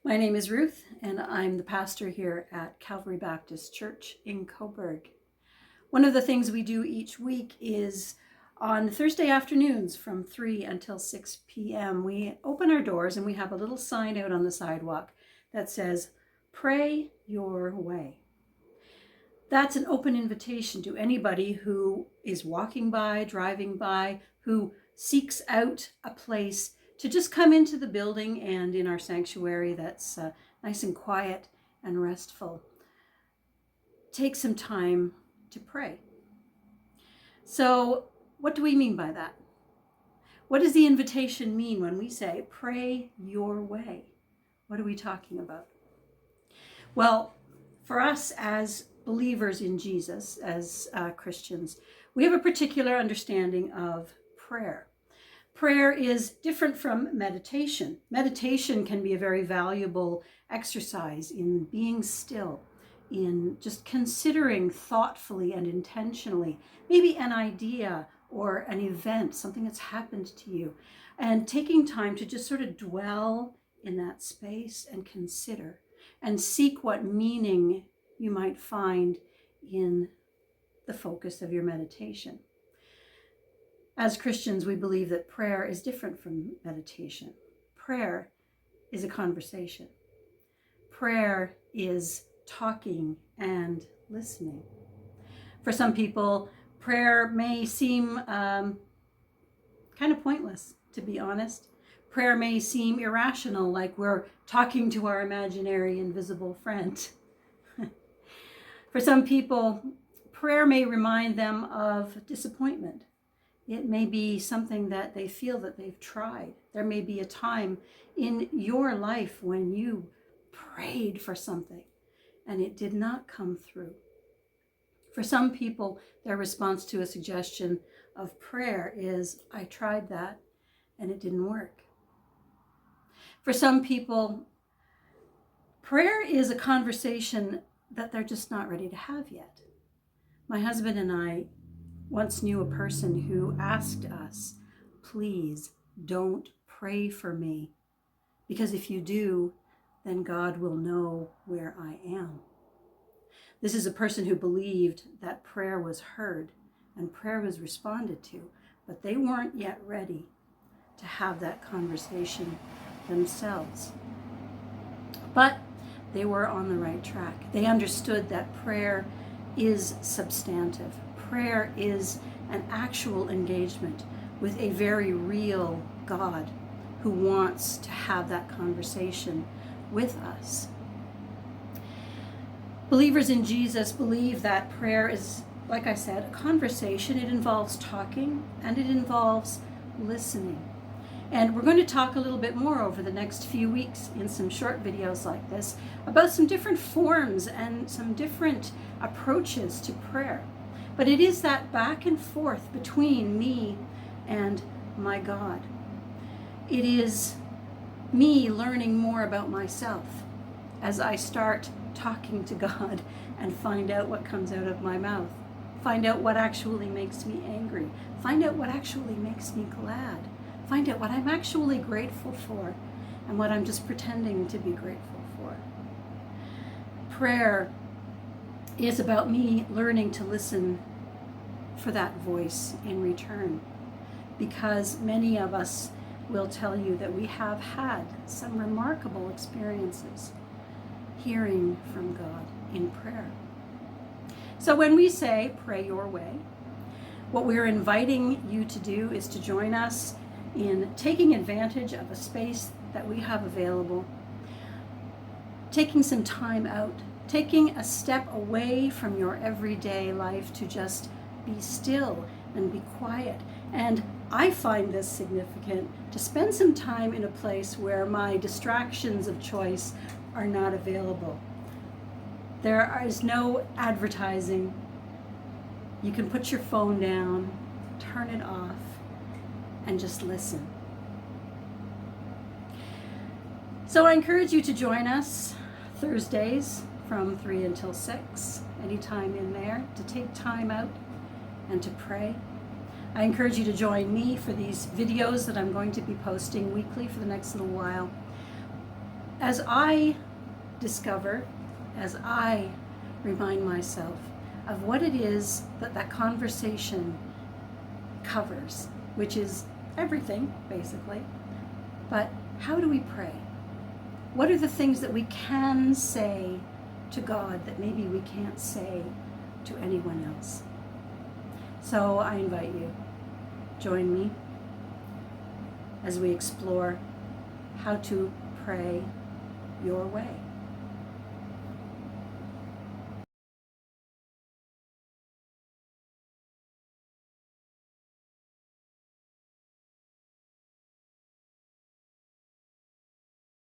My name is Ruth, and I'm the pastor here at Calvary Baptist Church in Cobourg. One of the things we do each week is on Thursday afternoons from 3 until 6 p.m., we open our doors and we have a little sign out on the sidewalk that says, "Pray your way." That's an open invitation to anybody who is walking by, driving by, who seeks out a place to just come into the building and in our sanctuary that's nice and quiet and restful. Take some time to pray. So what do we mean by that? What does the invitation mean when we say, pray your way? What are we talking about? Well, for us as believers in Jesus, as Christians, we have a particular understanding of prayer. Prayer is different from meditation. Meditation can be a very valuable exercise in being still, in just considering thoughtfully and intentionally, maybe an idea or an event, something that's happened to you, and taking time to just sort of dwell in that space and consider and seek what meaning you might find in the focus of your meditation. As Christians, we believe that prayer is different from meditation. Prayer is a conversation. Prayer is talking and listening. For some people, prayer may seem kind of pointless, to be honest. Prayer may seem irrational, like we're talking to our imaginary invisible friend. For some people, prayer may remind them of disappointment. It may be something that they feel that they've tried. There may be a time in your life when you prayed for something and it did not come through. For some people, their response to a suggestion of prayer is, I tried that and it didn't work. For some people, prayer is a conversation that they're just not ready to have yet. My husband and I once knew a person who asked us, please don't pray for me, because if you do, then God will know where I am. This is a person who believed that prayer was heard and prayer was responded to, but they weren't yet ready to have that conversation themselves. But they were on the right track. They understood that prayer is substantive. Prayer is an actual engagement with a very real God who wants to have that conversation with us. Believers in Jesus believe that prayer is, like I said, a conversation. It involves talking and it involves listening. And we're going to talk a little bit more over the next few weeks in some short videos like this about some different forms and some different approaches to prayer. But it is that back and forth between me and my God. It is me learning more about myself as I start talking to God and find out what comes out of my mouth. Find out what actually makes me angry. Find out what actually makes me glad. Find out what I'm actually grateful for and what I'm just pretending to be grateful for. Prayer is about me learning to listen for that voice in return, because many of us will tell you that we have had some remarkable experiences hearing from God in prayer. So when we say pray your way, what we're inviting you to do is to join us in taking advantage of a space that we have available, taking some time out, taking a step away from your everyday life to just be still and be quiet. And I find this significant, to spend some time in a place where my distractions of choice are not available. There is no advertising. You can put your phone down, turn it off, and just listen. So I encourage you to join us Thursdays from 3 until 6, anytime in there, to take time out and to pray. I encourage you to join me for these videos that I'm going to be posting weekly for the next little while. as I discover, as I remind myself of what it is that that conversation covers, which is everything, basically. But how do we pray? What are the things that we can say to God that maybe we can't say to anyone else? So I invite you, join me as we explore how to pray your way.